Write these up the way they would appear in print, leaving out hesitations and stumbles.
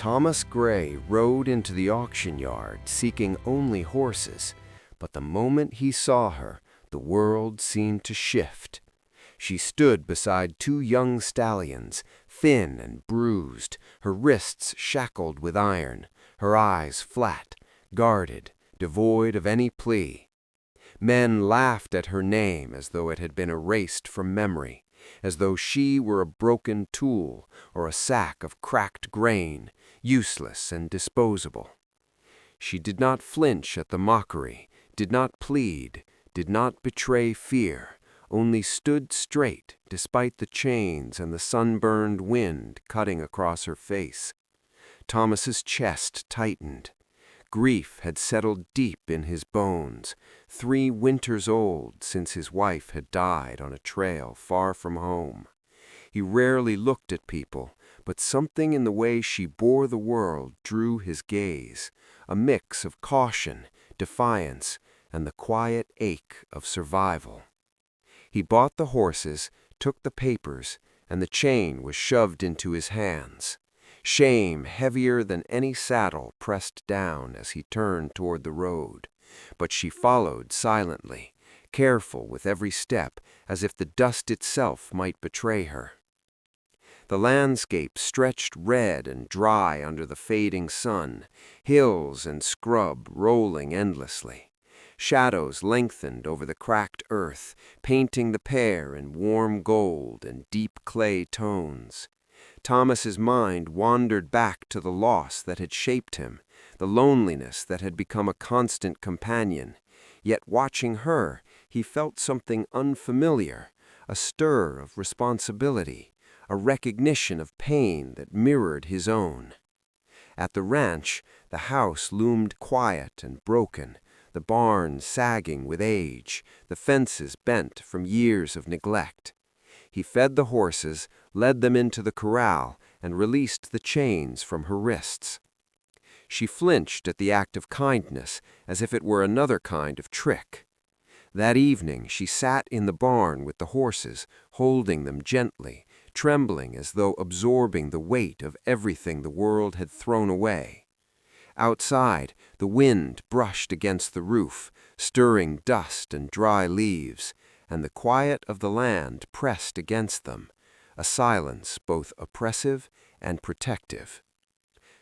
Thomas Gray rode into the auction yard seeking only horses, but the moment he saw her, the world seemed to shift. She stood beside two young stallions, thin and bruised, her wrists shackled with iron, her eyes flat, guarded, devoid of any plea. Men laughed at her name as though it had been erased from memory, as though she were a broken tool or a sack of cracked grain, useless and disposable. She did not flinch at the mockery, did not plead, did not betray fear, only stood straight despite the chains and the sunburned wind cutting across her face. Thomas's chest tightened. Grief had settled deep in his bones, 3 winters old since his wife had died on a trail far from home. He rarely looked at people, but something in the way she bore the world drew his gaze, a mix of caution, defiance, and the quiet ache of survival. He bought the horses, took the papers, and the chain was shoved into his hands. Shame heavier than any saddle pressed down as he turned toward the road, but she followed silently, careful with every step, as if the dust itself might betray her. The landscape stretched red and dry under the fading sun, hills and scrub rolling endlessly. Shadows lengthened over the cracked earth, painting the pair in warm gold and deep clay tones. Thomas's mind wandered back to the loss that had shaped him, the loneliness that had become a constant companion. Yet watching her, he felt something unfamiliar, a stir of responsibility, a recognition of pain that mirrored his own. At the ranch, the house loomed quiet and broken, the barn sagging with age, the fences bent from years of neglect. He fed the horses, led them into the corral, and released the chains from her wrists. She flinched at the act of kindness, as if it were another kind of trick. That evening she sat in the barn with the horses, holding them gently, trembling as though absorbing the weight of everything the world had thrown away. Outside, the wind brushed against the roof, stirring dust and dry leaves, and the quiet of the land pressed against them, a silence both oppressive and protective.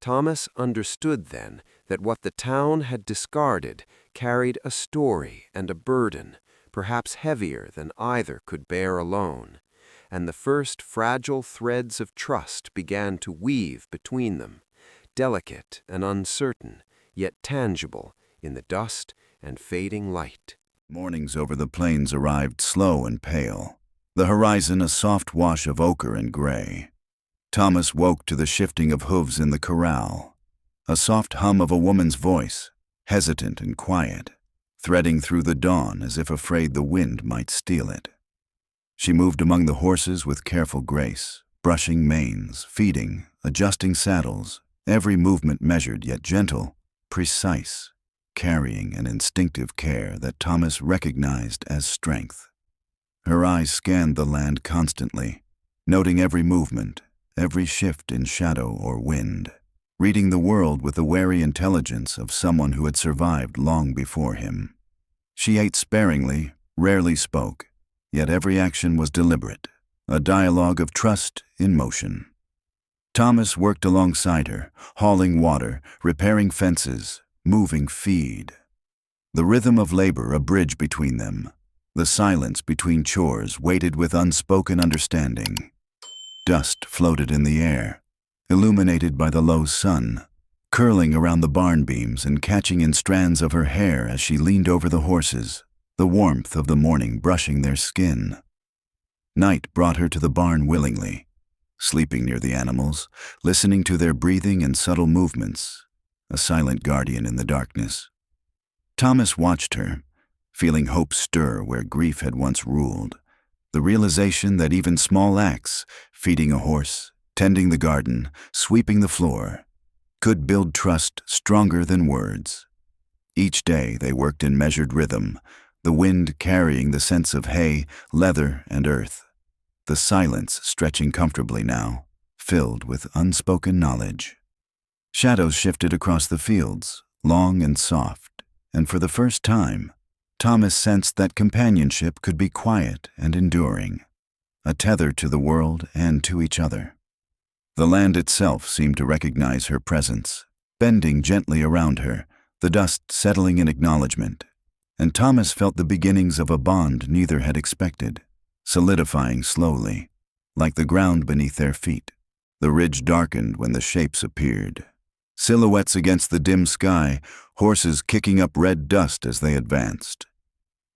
Thomas understood then that what the town had discarded carried a story and a burden, perhaps heavier than either could bear alone, and the first fragile threads of trust began to weave between them, delicate and uncertain, yet tangible in the dust and fading light. Mornings over the plains arrived slow and pale, the horizon a soft wash of ochre and gray. Thomas woke to the shifting of hooves in the corral, a soft hum of a woman's voice, hesitant and quiet, threading through the dawn as if afraid the wind might steal it. She moved among the horses with careful grace, brushing manes, feeding, adjusting saddles, every movement measured yet gentle, precise, carrying an instinctive care that Thomas recognized as strength. Her eyes scanned the land constantly, noting every movement, every shift in shadow or wind, reading the world with the wary intelligence of someone who had survived long before him. She ate sparingly, rarely spoke, yet every action was deliberate, a dialogue of trust in motion. Thomas worked alongside her, hauling water, repairing fences, moving feed. The rhythm of labor a bridge between them, the silence between chores weighted with unspoken understanding. Dust floated in the air, illuminated by the low sun, curling around the barn beams and catching in strands of her hair as she leaned over the horses, the warmth of the morning brushing their skin. Night brought her to the barn willingly, sleeping near the animals, listening to their breathing and subtle movements, a silent guardian in the darkness. Thomas watched her, feeling hope stir where grief had once ruled, the realization that even small acts, feeding a horse, tending the garden, sweeping the floor, could build trust stronger than words. Each day they worked in measured rhythm, the wind carrying the scents of hay, leather, and earth, the silence stretching comfortably now, filled with unspoken knowledge. Shadows shifted across the fields, long and soft, and for the first time, Thomas sensed that companionship could be quiet and enduring, a tether to the world and to each other. The land itself seemed to recognize her presence, bending gently around her, the dust settling in acknowledgement, and Thomas felt the beginnings of a bond neither had expected, solidifying slowly, like the ground beneath their feet. The ridge darkened when the shapes appeared. Silhouettes against the dim sky, horses kicking up red dust as they advanced.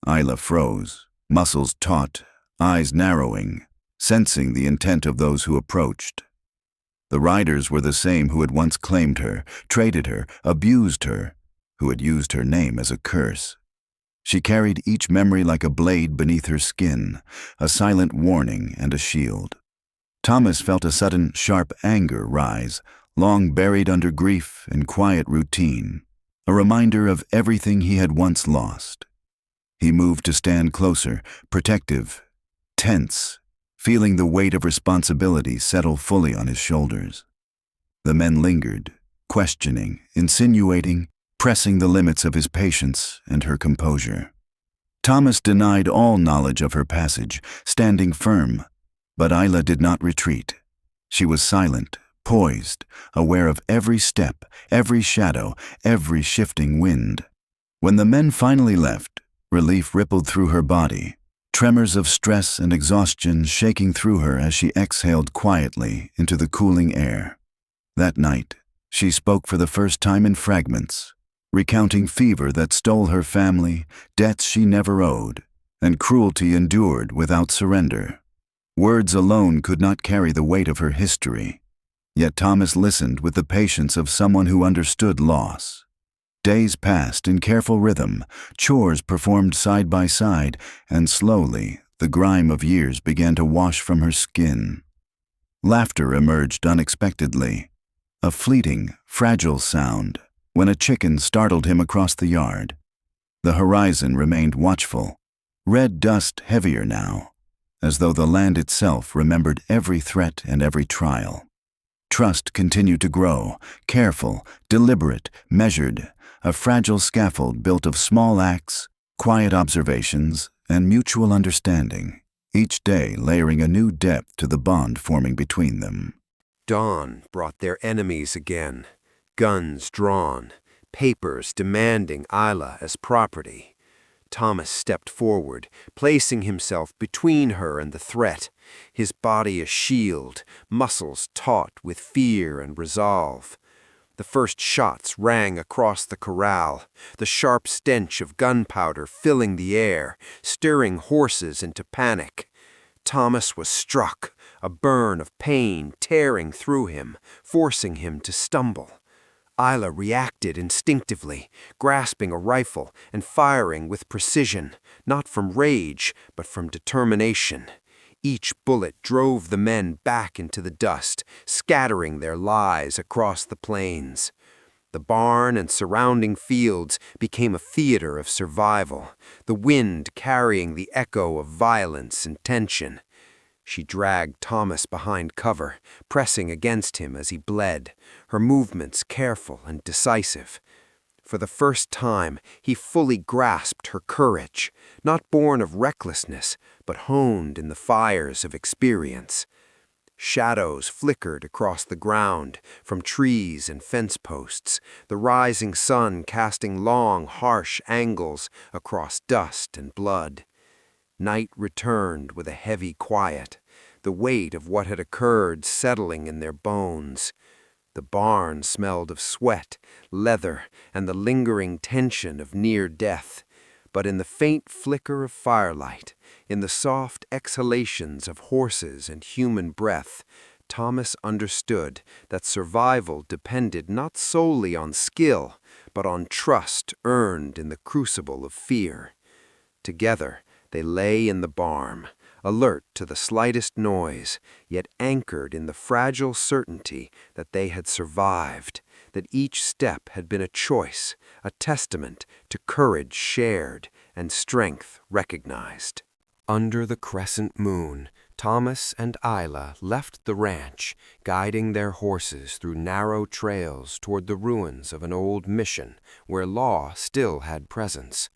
Ayla froze, muscles taut, eyes narrowing, sensing the intent of those who approached. The riders were the same who had once claimed her, traded her, abused her, who had used her name as a curse. She carried each memory like a blade beneath her skin, a silent warning and a shield. Thomas felt a sudden, sharp anger rise, long buried under grief and quiet routine, a reminder of everything he had once lost. He moved to stand closer, protective, tense, feeling the weight of responsibility settle fully on his shoulders. The men lingered, questioning, insinuating, pressing the limits of his patience and her composure. Thomas denied all knowledge of her passage, standing firm, but Ayla did not retreat. She was silent, poised, aware of every step, every shadow, every shifting wind. When the men finally left, relief rippled through her body, tremors of stress and exhaustion shaking through her as she exhaled quietly into the cooling air. That night, she spoke for the first time in fragments, recounting fever that stole her family, debts she never owed, and cruelty endured without surrender. Words alone could not carry the weight of her history, yet Thomas listened with the patience of someone who understood loss. Days passed in careful rhythm, chores performed side by side, and slowly the grime of years began to wash from her skin. Laughter emerged unexpectedly, a fleeting, fragile sound, when a chicken startled him across the yard. The horizon remained watchful, red dust heavier now, as though the land itself remembered every threat and every trial. Trust continued to grow, careful, deliberate, measured, a fragile scaffold built of small acts, quiet observations, and mutual understanding, each day layering a new depth to the bond forming between them. Dawn brought their enemies again, guns drawn, papers demanding Ayla as property. Thomas stepped forward, placing himself between her and the threat, his body a shield, muscles taut with fear and resolve. The first shots rang across the corral, the sharp stench of gunpowder filling the air, stirring horses into panic. Thomas was struck, a burn of pain tearing through him, forcing him to stumble. Ayla reacted instinctively, grasping a rifle and firing with precision, not from rage, but from determination. Each bullet drove the men back into the dust, scattering their lies across the plains. The barn and surrounding fields became a theater of survival, the wind carrying the echo of violence and tension. She dragged Thomas behind cover, pressing against him as he bled, her movements careful and decisive. For the first time, he fully grasped her courage, not born of recklessness, but honed in the fires of experience. Shadows flickered across the ground, from trees and fence posts, the rising sun casting long, harsh angles across dust and blood. Night returned with a heavy quiet, the weight of what had occurred settling in their bones. The barn smelled of sweat, leather, and the lingering tension of near death. But in the faint flicker of firelight, in the soft exhalations of horses and human breath, Thomas understood that survival depended not solely on skill, but on trust earned in the crucible of fear. Together, they lay in the barn, alert to the slightest noise, yet anchored in the fragile certainty that they had survived, that each step had been a choice, a testament to courage shared and strength recognized. Under the crescent moon, Thomas and Ayla left the ranch, guiding their horses through narrow trails toward the ruins of an old mission where law still had presence.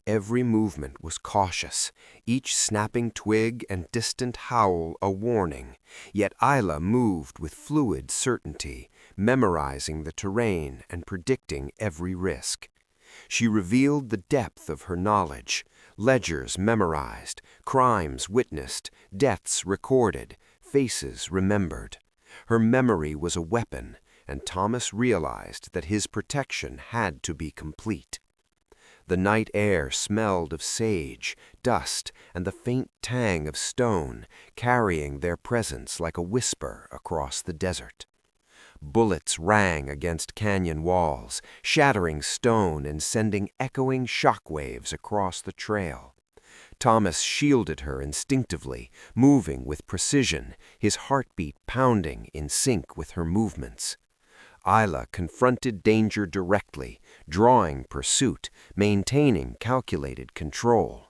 Every movement was cautious, each snapping twig and distant howl a warning, yet Ayla moved with fluid certainty, memorizing the terrain and predicting every risk. She revealed the depth of her knowledge, ledgers memorized, crimes witnessed, deaths recorded, faces remembered. Her memory was a weapon, and Thomas realized that his protection had to be complete. The night air smelled of sage, dust, and the faint tang of stone, carrying their presence like a whisper across the desert. Bullets rang against canyon walls, shattering stone and sending echoing shockwaves across the trail. Thomas shielded her instinctively, moving with precision, his heartbeat pounding in sync with her movements. Ayla confronted danger directly, drawing pursuit, maintaining calculated control.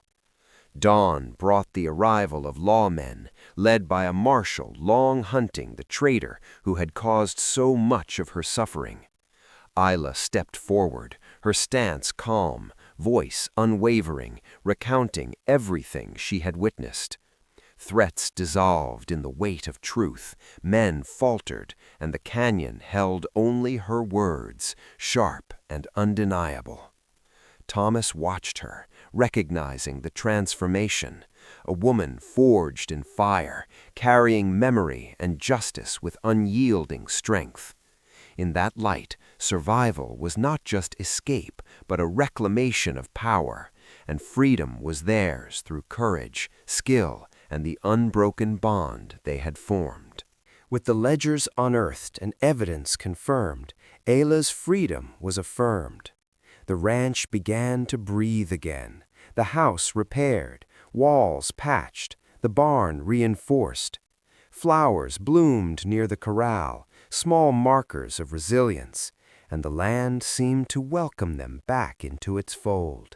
Dawn brought the arrival of lawmen, led by a marshal long hunting the traitor who had caused so much of her suffering. Ayla stepped forward, her stance calm, voice unwavering, recounting everything she had witnessed. Threats dissolved in the weight of truth, men faltered, and the canyon held only her words, sharp and undeniable. Thomas watched her, recognizing the transformation, a woman forged in fire, carrying memory and justice with unyielding strength. In that light, survival was not just escape, but a reclamation of power, and freedom was theirs through courage, skill, and the unbroken bond they had formed. With the ledgers unearthed and evidence confirmed, Ayla's freedom was affirmed. The ranch began to breathe again, the house repaired, walls patched, the barn reinforced. Flowers bloomed near the corral, small markers of resilience, and the land seemed to welcome them back into its fold.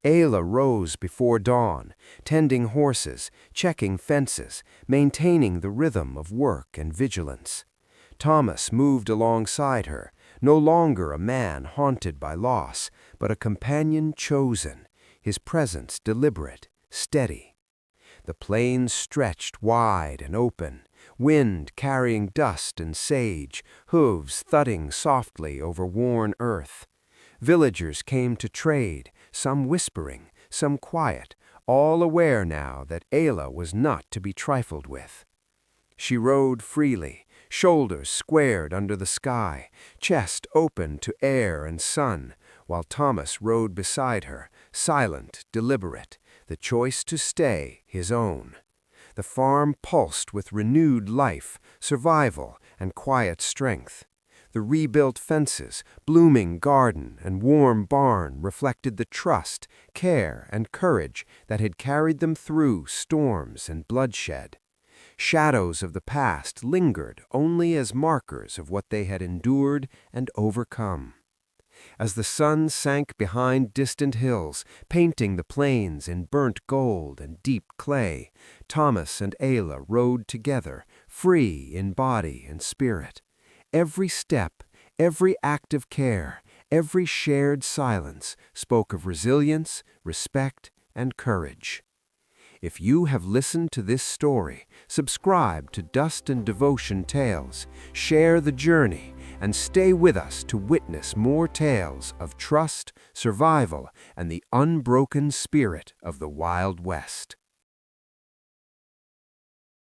Ayla rose before dawn, tending horses, checking fences, maintaining the rhythm of work and vigilance. Thomas moved alongside her, no longer a man haunted by loss, but a companion chosen, his presence deliberate, steady. The plains stretched wide and open, wind carrying dust and sage, hooves thudding softly over worn earth. Villagers came to trade, some whispering, some quiet, all aware now that Ayla was not to be trifled with. She rode freely, shoulders squared under the sky, chest open to air and sun, while Thomas rode beside her, silent, deliberate, the choice to stay his own. The farm pulsed with renewed life, survival, and quiet strength. The rebuilt fences, blooming garden, and warm barn reflected the trust, care, and courage that had carried them through storms and bloodshed. Shadows of the past lingered only as markers of what they had endured and overcome. As the sun sank behind distant hills, painting the plains in burnt gold and deep clay, Thomas and Ayla rode together, free in body and spirit. Every step, every act of care, every shared silence spoke of resilience, respect, and courage. If you have listened to this story, subscribe to Dust and Devotion Tales, share the journey, and stay with us to witness more tales of trust, survival, and the unbroken spirit of the Wild West.